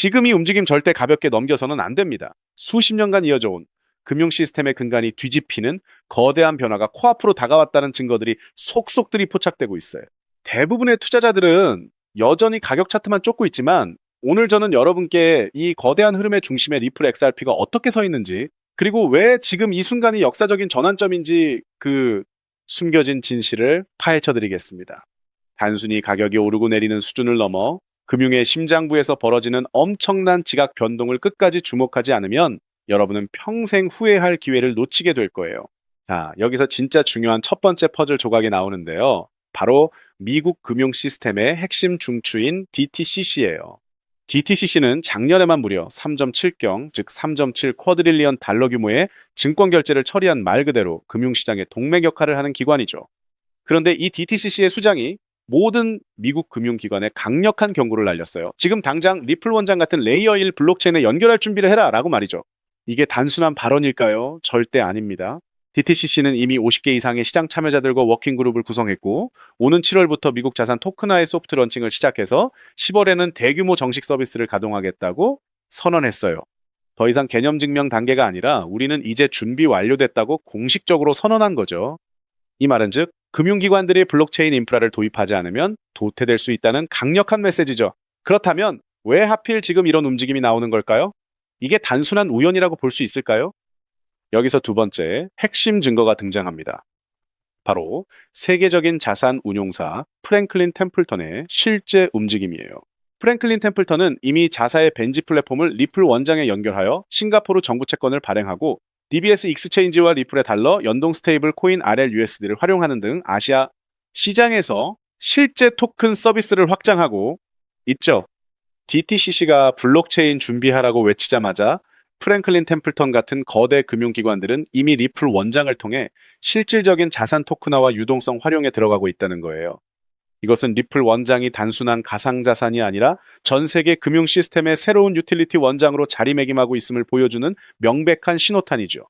지금 이 움직임 절대 가볍게 넘겨서는 안 됩니다. 수십 년간 이어져 온 금융 시스템의 근간이 뒤집히는 거대한 변화가 코앞으로 다가왔다는 증거들이 속속들이 포착되고 있어요. 대부분의 투자자들은 여전히 가격 차트만 쫓고 있지만 오늘 저는 여러분께 이 거대한 흐름의 중심에 리플 XRP가 어떻게 서 있는지, 그리고 왜 지금 이 순간이 역사적인 전환점인지 그 숨겨진 진실을 파헤쳐 드리겠습니다. 단순히 가격이 오르고 내리는 수준을 넘어 금융의 심장부에서 벌어지는 엄청난 지각 변동을 끝까지 주목하지 않으면 여러분은 평생 후회할 기회를 놓치게 될 거예요. 자, 여기서 진짜 중요한 첫 번째 퍼즐 조각이 나오는데요. 바로 미국 금융 시스템의 핵심 중추인 DTCC예요. DTCC는 작년에만 무려 3.7경, 즉 3.7 쿼드릴리언 달러 규모의 증권 결제를 처리한 말 그대로 금융시장의 동맥 역할을 하는 기관이죠. 그런데 이 DTCC의 수장이 모든 미국 금융기관에 강력한 경고를 날렸어요. 지금 당장 리플 원장 같은 레이어 1 블록체인에 연결할 준비를 해라 라고 말이죠. 이게 단순한 발언일까요? 절대 아닙니다. DTCC는 이미 50개 이상의 시장 참여자들과 워킹그룹을 구성했고, 오는 7월부터 미국 자산 토큰화의 소프트 런칭을 시작해서 10월에는 대규모 정식 서비스를 가동하겠다고 선언했어요. 더 이상 개념 증명 단계가 아니라 우리는 이제 준비 완료됐다고 공식적으로 선언한 거죠. 이 말은 즉, 금융기관들이 블록체인 인프라를 도입하지 않으면 도태될 수 있다는 강력한 메시지죠. 그렇다면 왜 하필 지금 이런 움직임이 나오는 걸까요? 이게 단순한 우연이라고 볼 수 있을까요? 여기서 두 번째 핵심 증거가 등장합니다. 바로 세계적인 자산 운용사 프랭클린 템플턴의 실제 움직임이에요. 프랭클린 템플턴은 이미 자사의 벤지 플랫폼을 리플 원장에 연결하여 싱가포르 정부 채권을 발행하고 DBS 익스체인지와 리플의 달러, 연동 스테이블 코인 RLUSD를 활용하는 등 아시아 시장에서 실제 토큰 서비스를 확장하고 있죠. DTCC가 블록체인 준비하라고 외치자마자 프랭클린 템플턴 같은 거대 금융기관들은 이미 리플 원장을 통해 실질적인 자산 토큰화와 유동성 활용에 들어가고 있다는 거예요. 이것은 리플 원장이 단순한 가상자산이 아니라 전 세계 금융 시스템의 새로운 유틸리티 원장으로 자리매김하고 있음을 보여주는 명백한 신호탄이죠.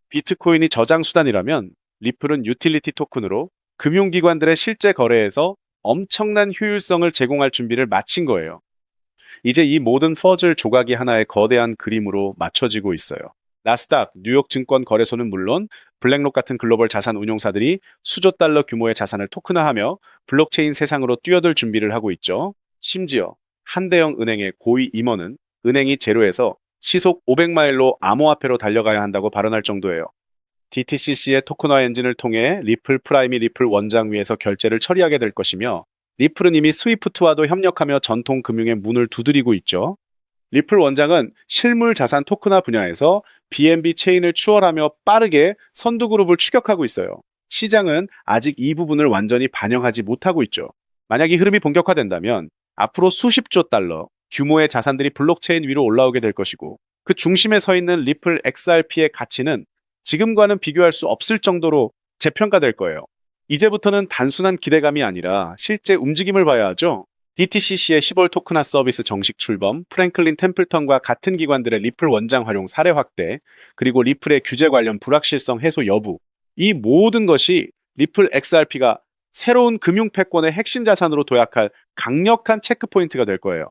비트코인이 저장 수단이라면 리플은 유틸리티 토큰으로 금융기관들의 실제 거래에서 엄청난 효율성을 제공할 준비를 마친 거예요. 이제 이 모든 퍼즐 조각이 하나의 거대한 그림으로 맞춰지고 있어요. 나스닥, 뉴욕 증권 거래소는 물론 블랙록 같은 글로벌 자산 운용사들이 수조 달러 규모의 자산을 토큰화하며 블록체인 세상으로 뛰어들 준비를 하고 있죠. 심지어 한대형 은행의 고위 임원은 은행이 제로에서 시속 500마일로 암호화폐로 달려가야 한다고 발언할 정도예요. DTCC의 토큰화 엔진을 통해 리플 프라임이 리플 원장 위에서 결제를 처리하게 될 것이며, 리플은 이미 스위프트와도 협력하며 전통 금융의 문을 두드리고 있죠. 리플 원장은 실물 자산 토큰화 분야에서 BNB 체인을 추월하며 빠르게 선두그룹을 추격하고 있어요. 시장은 아직 이 부분을 완전히 반영하지 못하고 있죠. 만약 이 흐름이 본격화된다면 앞으로 수십조 달러 규모의 자산들이 블록체인 위로 올라오게 될 것이고, 그 중심에 서 있는 리플 XRP의 가치는 지금과는 비교할 수 없을 정도로 재평가될 거예요. 이제부터는 단순한 기대감이 아니라 실제 움직임을 봐야 하죠. DTCC의 10월 토큰화 서비스 정식 출범, 프랭클린 템플턴과 같은 기관들의 리플 원장 활용 사례 확대, 그리고 리플의 규제 관련 불확실성 해소 여부, 이 모든 것이 리플 XRP가 새로운 금융 패권의 핵심 자산으로 도약할 강력한 체크포인트가 될 거예요.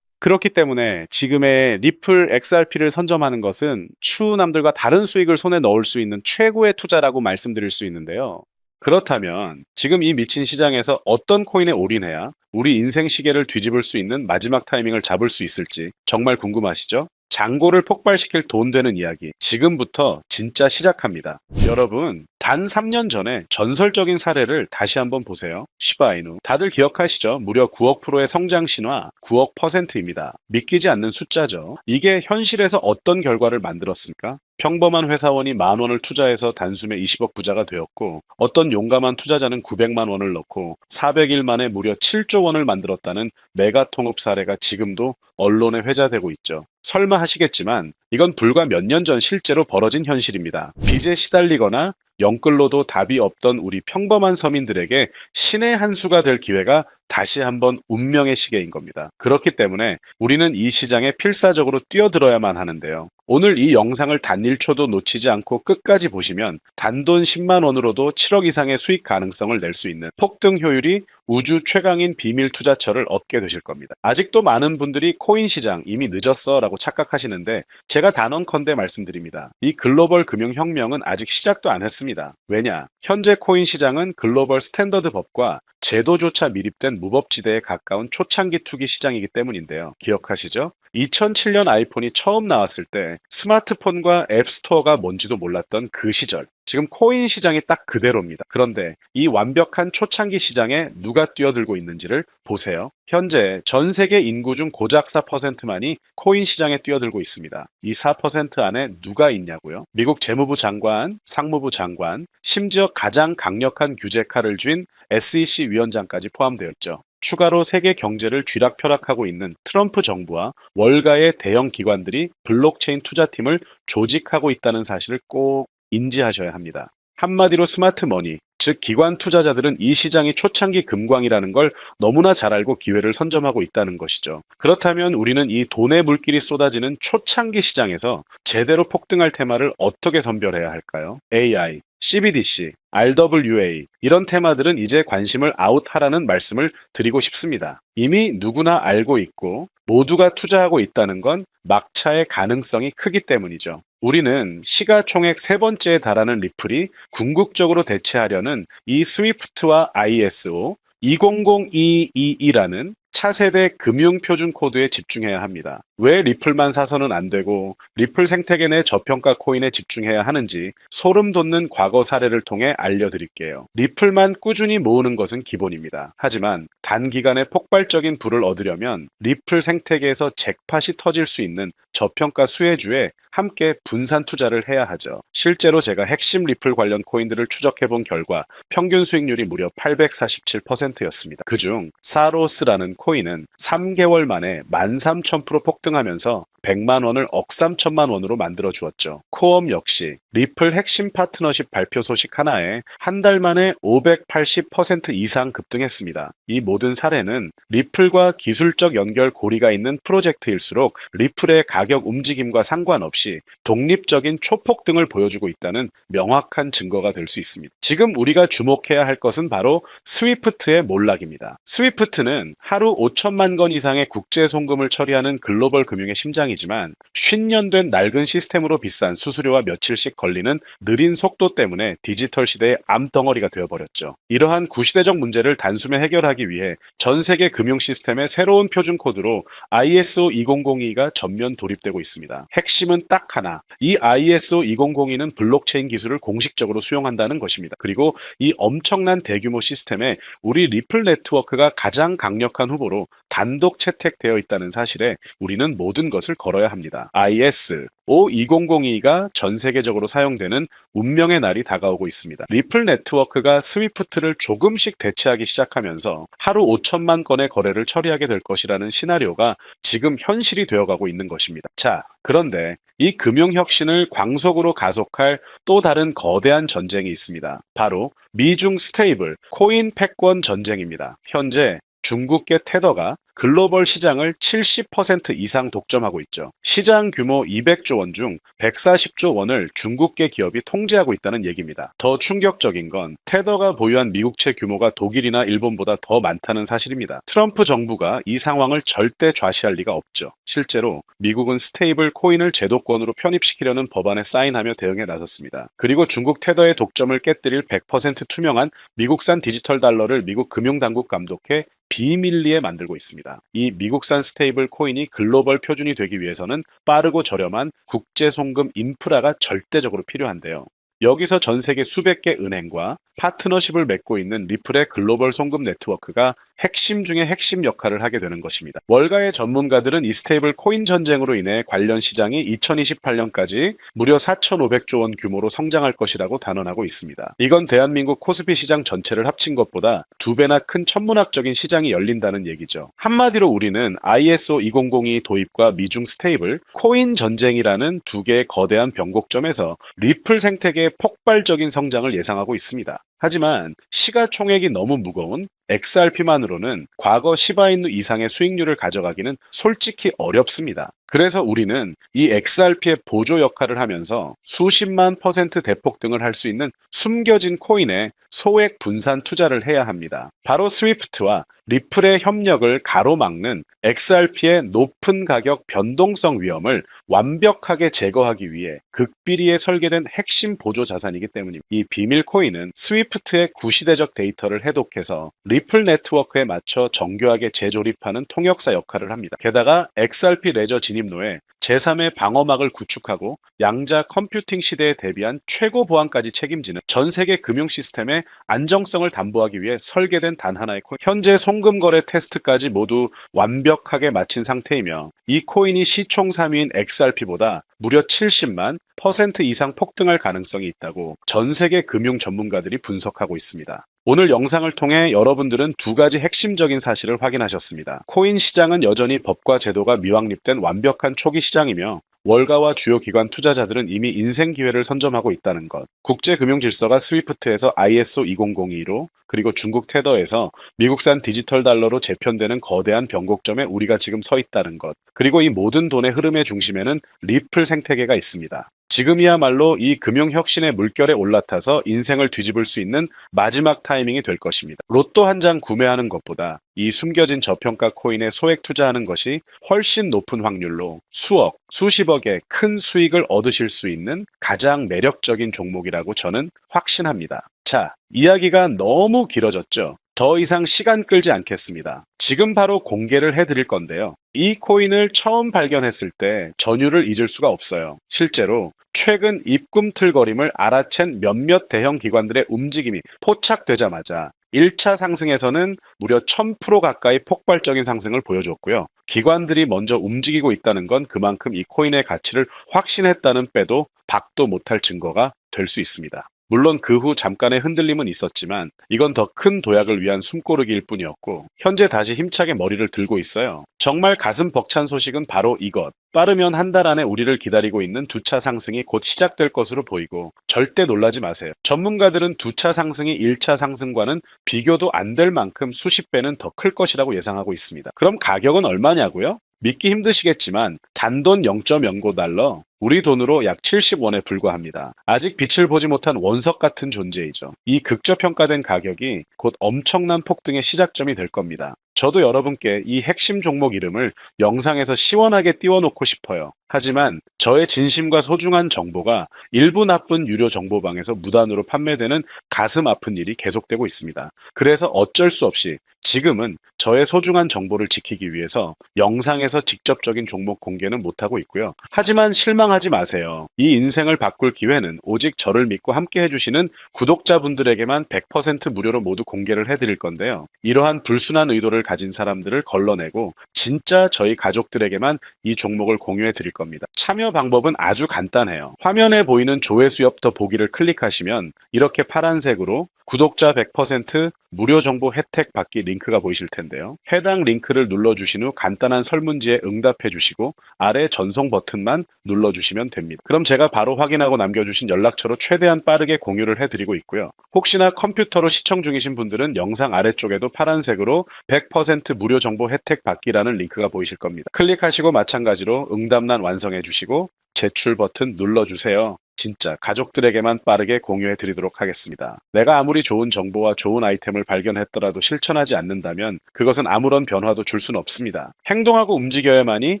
그렇기 때문에 지금의 리플 XRP를 선점하는 것은 추후 남들과 다른 수익을 손에 넣을 수 있는 최고의 투자라고 말씀드릴 수 있는데요. 그렇다면 지금 이 미친 시장에서 어떤 코인에 올인해야 우리 인생 시계를 뒤집을 수 있는 마지막 타이밍을 잡을 수 있을지 정말 궁금하시죠? 잔고를 폭발시킬 돈 되는 이야기 지금부터 진짜 시작합니다. 여러분, 단 3년 전에 전설적인 사례를 다시 한번 보세요. 시바이누. 다들 기억하시죠? 무려 9억 프로의 성장 신화, 9억 %입니다. 믿기지 않는 숫자죠. 이게 현실에서 어떤 결과를 만들었습니까? 평범한 회사원이 10,000원을 투자해서 단숨에 20억 부자가 되었고, 어떤 용감한 투자자는 900만 원을 넣고 400일 만에 무려 7조 원을 만들었다는 메가 통업 사례가 지금도 언론에 회자되고 있죠. 설마 하시겠지만 이건 불과 몇 년 전 실제로 벌어진 현실입니다. 빚에 시달리거나 영끌로도 답이 없던 우리 평범한 서민들에게 신의 한 수가 될 기회가 다시 한번 운명의 시계인 겁니다. 그렇기 때문에 우리는 이 시장에 필사적으로 뛰어들어야만 하는데요. 오늘 이 영상을 단 1초도 놓치지 않고 끝까지 보시면 단돈 10만 원으로도 7억 이상의 수익 가능성을 낼 수 있는 폭등 효율이 우주 최강인 비밀 투자처를 얻게 되실 겁니다. 아직도 많은 분들이 코인 시장 이미 늦었어 라고 착각하시는데 제가 단언컨대 말씀드립니다. 이 글로벌 금융혁명은 아직 시작도 안 했습니다. 왜냐? 현재 코인 시장은 글로벌 스탠더드 법과 제도조차 미립된 무법지대에 가까운 초창기 투기 시장이기 때문인데요. 기억하시죠? 2007년 아이폰이 처음 나왔을 때 스마트폰과 앱스토어가 뭔지도 몰랐던 그 시절. 지금 코인 시장이 딱 그대로입니다. 그런데 이 완벽한 초창기 시장에 누가 뛰어들고 있는지를 보세요. 현재 전 세계 인구 중 고작 4%만이 코인 시장에 뛰어들고 있습니다. 이 4% 안에 누가 있냐고요? 미국 재무부 장관, 상무부 장관, 심지어 가장 강력한 규제 칼을 쥔 SEC 위원장까지 포함되어 있죠. 추가로 세계 경제를 쥐락펴락하고 있는 트럼프 정부와 월가의 대형 기관들이 블록체인 투자팀을 조직하고 있다는 사실을 꼭 인지하셔야 합니다. 한마디로 스마트머니, 즉 기관 투자자들은 이 시장이 초창기 금광이라는 걸 너무나 잘 알고 기회를 선점하고 있다는 것이죠. 그렇다면 우리는 이 돈의 물길이 쏟아지는 초창기 시장에서 제대로 폭등할 테마를 어떻게 선별해야 할까요? AI, CBDC, RWA 이런 테마들은 이제 관심을 아웃하라는 말씀을 드리고 싶습니다. 이미 누구나 알고 있고 모두가 투자하고 있다는 건 막차의 가능성이 크기 때문이죠. 우리는 시가총액 세 번째에 달하는 리플이 궁극적으로 대체하려는 이 스위프트와 ISO 200222라는 차세대 금융표준 코드에 집중해야 합니다. 왜 리플만 사서는 안 되고 리플 생태계 내 저평가 코인에 집중해야 하는지 소름 돋는 과거 사례를 통해 알려드릴게요. 리플만 꾸준히 모으는 것은 기본입니다. 하지만 단기간에 폭발적인 부를 얻으려면 리플 생태계에서 잭팟이 터질 수 있는 저평가 수혜주에 함께 분산 투자를 해야 하죠. 실제로 제가 핵심 리플 관련 코인들을 추적해본 결과 평균 수익률이 무려 847%였습니다. 그중 사로스라는 코인은 3개월 만에 13,000% 폭등하면서 100만 원을 억삼천만 원으로 만들어 주었죠. 코엄 역시 리플 핵심 파트너십 발표 소식 하나에 한 달 만에 580% 이상 급등했습니다. 이 모든 사례는 리플과 기술적 연결 고리가 있는 프로젝트일수록 리플의 가격 움직임과 상관없이 독립적인 초폭등을 보여주고 있다는 명확한 증거가 될 수 있습니다. 지금 우리가 주목해야 할 것은 바로 스위프트의 몰락입니다. 스위프트는 하루 5천만 건 이상의 국제 송금을 처리하는 글로벌 금융의 심장이지만 50년 된 낡은 시스템으로 비싼 수수료와 며칠씩 걸리는 느린 속도 때문에 디지털 시대의 암덩어리가 되어버렸죠. 이러한 구시대적 문제를 단숨에 해결하기 위해 전 세계 금융 시스템의 새로운 표준 코드로 ISO 2002가 전면 도입되고 있습니다. 핵심은 딱 하나. 이 ISO 2002는 블록체인 기술을 공식적으로 수용한다는 것입니다. 그리고 이 엄청난 대규모 시스템에 우리 리플 네트워크가 가장 강력한 후보로 단독 채택되어 있다는 사실에 우리는 모든 것을 걸어야 합니다. ISO 2002가 전 세계적으로 사용되는 운명의 날이 다가오고 있습니다. 리플 네트워크가 스위프트를 조금씩 대체하기 시작하면서 하루 5천만 건의 거래를 처리하게 될 것이라는 시나리오가 지금 현실이 되어가고 있는 것입니다. 자, 그런데 이 금융혁신을 광속으로 가속할 또 다른 거대한 전쟁이 있습니다. 바로 미중 스테이블 코인 패권 전쟁입니다. 현재 중국계 테더가 글로벌 시장을 70% 이상 독점하고 있죠. 시장 규모 200조 원 중 140조 원을 중국계 기업이 통제하고 있다는 얘기입니다. 더 충격적인 건 테더가 보유한 미국채 규모가 독일이나 일본보다 더 많다는 사실입니다. 트럼프 정부가 이 상황을 절대 좌시할 리가 없죠. 실제로 미국은 스테이블 코인을 제도권으로 편입시키려는 법안에 사인하며 대응에 나섰습니다. 그리고 중국 테더의 독점을 깨뜨릴 100% 투명한 미국산 디지털 달러를 미국 금융당국 감독해 비밀리에 만들고 있습니다. 이 미국산 스테이블 코인이 글로벌 표준이 되기 위해서는 빠르고 저렴한 국제 송금 인프라가 절대적으로 필요한데요. 여기서 전 세계 수백 개 은행과 파트너십을 맺고 있는 리플의 글로벌 송금 네트워크가 핵심 중의 핵심 역할을 하게 되는 것입니다. 월가의 전문가들은 이 스테이블 코인 전쟁으로 인해 관련 시장이 2028년까지 무려 4,500조 원 규모로 성장할 것이라고 단언하고 있습니다. 이건 대한민국 코스피 시장 전체를 합친 것보다 2배나 큰 천문학적인 시장이 열린다는 얘기죠. 한마디로 우리는 ISO 2002 도입과 미중 스테이블, 코인 전쟁이라는 두 개의 거대한 변곡점에서 리플 생태계의 폭발적인 성장을 예상하고 있습니다. 하지만 시가총액이 너무 무거운 XRP만으로는 과거 시바이누 이상의 수익률을 가져가기는 솔직히 어렵습니다. 그래서 우리는 이 XRP의 보조 역할을 하면서 수십만 % 대폭등을 할 수 있는 숨겨진 코인에 소액 분산 투자를 해야 합니다. 바로 스위프트와 리플의 협력을 가로막는 XRP의 높은 가격 변동성 위험을 완벽하게 제거하기 위해 극비리에 설계된 핵심 보조 자산이기 때문입니다. 이 비밀 코인은 스위프트의 구시대적 데이터를 해독해서 리플 네트워크에 맞춰 정교하게 재조립하는 통역사 역할을 합니다. 게다가 XRP 레저 진입로에 제3의 방어막을 구축하고 양자 컴퓨팅 시대에 대비한 최고 보안까지 책임지는 전 세계 금융 시스템의 안정성을 담보하기 위해 설계된 단 하나의 코인. 현재 송금 거래 테스트까지 모두 완벽하게 마친 상태이며 이 코인이 시총 3위인 XRP보다 무려 70만 % 이상 폭등할 가능성이 있다고 전 세계 금융 전문가들이 분석하고 있습니다. 오늘 영상을 통해 여러분들은 두 가지 핵심적인 사실을 확인하셨습니다. 코인 시장은 여전히 법과 제도가 미확립된 완벽한 초기 시장이며 월가와 주요 기관 투자자들은 이미 인생 기회를 선점하고 있다는 것. 국제 금융 질서가 스위프트에서 ISO 20022로 그리고 중국 테더에서 미국산 디지털 달러로 재편되는 거대한 변곡점에 우리가 지금 서 있다는 것. 그리고 이 모든 돈의 흐름의 중심에는 리플 생태계가 있습니다. 지금이야말로 이 금융혁신의 물결에 올라타서 인생을 뒤집을 수 있는 마지막 타이밍이 될 것입니다. 로또 한 장 구매하는 것보다 이 숨겨진 저평가 코인에 소액 투자하는 것이 훨씬 높은 확률로 수억, 수십억의 큰 수익을 얻으실 수 있는 가장 매력적인 종목이라고 저는 확신합니다. 자, 이야기가 너무 길어졌죠? 더 이상 시간 끌지 않겠습니다. 지금 바로 공개를 해드릴 건데요. 이 코인을 처음 발견했을 때 전율을 잊을 수가 없어요. 실제로 최근 입꿈틀거림을 알아챈 몇몇 대형 기관들의 움직임이 포착되자마자 1차 상승에서는 무려 1000% 가까이 폭발적인 상승을 보여줬고요. 기관들이 먼저 움직이고 있다는 건 그만큼 이 코인의 가치를 확신했다는 빼도 박도 못할 증거가 될 수 있습니다. 물론 그 후 잠깐의 흔들림은 있었지만 이건 더 큰 도약을 위한 숨고르기일 뿐이었고 현재 다시 힘차게 머리를 들고 있어요. 정말 가슴 벅찬 소식은 바로 이것. 빠르면 한 달 안에 우리를 기다리고 있는 2차 상승이 곧 시작될 것으로 보이고 절대 놀라지 마세요. 전문가들은 2차 상승이 1차 상승과는 비교도 안 될 만큼 수십 배는 더 클 것이라고 예상하고 있습니다. 그럼 가격은 얼마냐고요? 믿기 힘드시겠지만 단돈 0.09달러, 우리 돈으로 약 70원에 불과합니다. 아직 빛을 보지 못한 원석 같은 존재이죠. 이 극저평가된 가격이 곧 엄청난 폭등의 시작점이 될 겁니다. 저도 여러분께 이 핵심 종목 이름을 영상에서 시원하게 띄워놓고 싶어요. 하지만 저의 진심과 소중한 정보가 일부 나쁜 유료 정보방에서 무단으로 판매되는 가슴 아픈 일이 계속되고 있습니다. 그래서 어쩔 수 없이 지금은 저의 소중한 정보를 지키기 위해서 영상에서 직접적인 종목 공개는 못하고 있고요. 하지만 실망하지 마세요. 이 인생을 바꿀 기회는 오직 저를 믿고 함께 해주시는 구독자분들에게만 100% 무료로 모두 공개를 해드릴 건데요. 이러한 불순한 의도를 가진 사람들을 걸러내고 진짜 저희 가족들에게만 이 종목을 공유해 드릴 겁니다. 참여 방법은 아주 간단해요. 화면에 보이는 조회수엽더 보기를 클릭하시면 이렇게 파란색으로 구독자 100% 무료 정보 혜택 받기 링크가 보이실 텐데요. 해당 링크를 눌러주신 후 간단한 설문지에 응답해 주시고 아래 전송 버튼만 눌러주시면 됩니다. 그럼 제가 바로 확인하고 남겨주신 연락처로 최대한 빠르게 공유를 해드리고 있고요. 혹시나 컴퓨터로 시청 중이신 분들은 영상 아래쪽에도 파란색으로 100% 무료 정보 혜택 받기라는 링크가 보이실 겁니다. 클릭하시고 마찬가지로 응답란 완성해 주시고 제출 버튼 눌러주세요. 진짜 가족들에게만 빠르게 공유해 드리도록 하겠습니다. 내가 아무리 좋은 정보와 좋은 아이템을 발견했더라도 실천하지 않는다면 그것은 아무런 변화도 줄 수는 없습니다. 행동하고 움직여야만이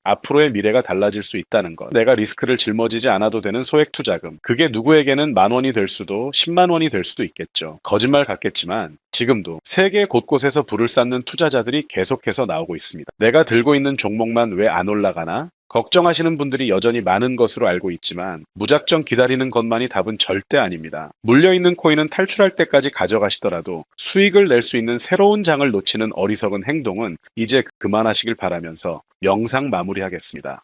앞으로의 미래가 달라질 수 있다는 것. 내가 리스크를 짊어지지 않아도 되는 소액 투자금. 그게 누구에게는 10,000원이 될 수도 10만 원이 될 수도 있겠죠. 거짓말 같겠지만 지금도 세계 곳곳에서 불을 쌓는 투자자들이 계속해서 나오고 있습니다. 내가 들고 있는 종목만 왜 안 올라가나? 걱정하시는 분들이 여전히 많은 것으로 알고 있지만 무작정 기다리는 것만이 답은 절대 아닙니다. 물려있는 코인은 탈출할 때까지 가져가시더라도 수익을 낼 수 있는 새로운 장을 놓치는 어리석은 행동은 이제 그만하시길 바라면서 영상 마무리하겠습니다.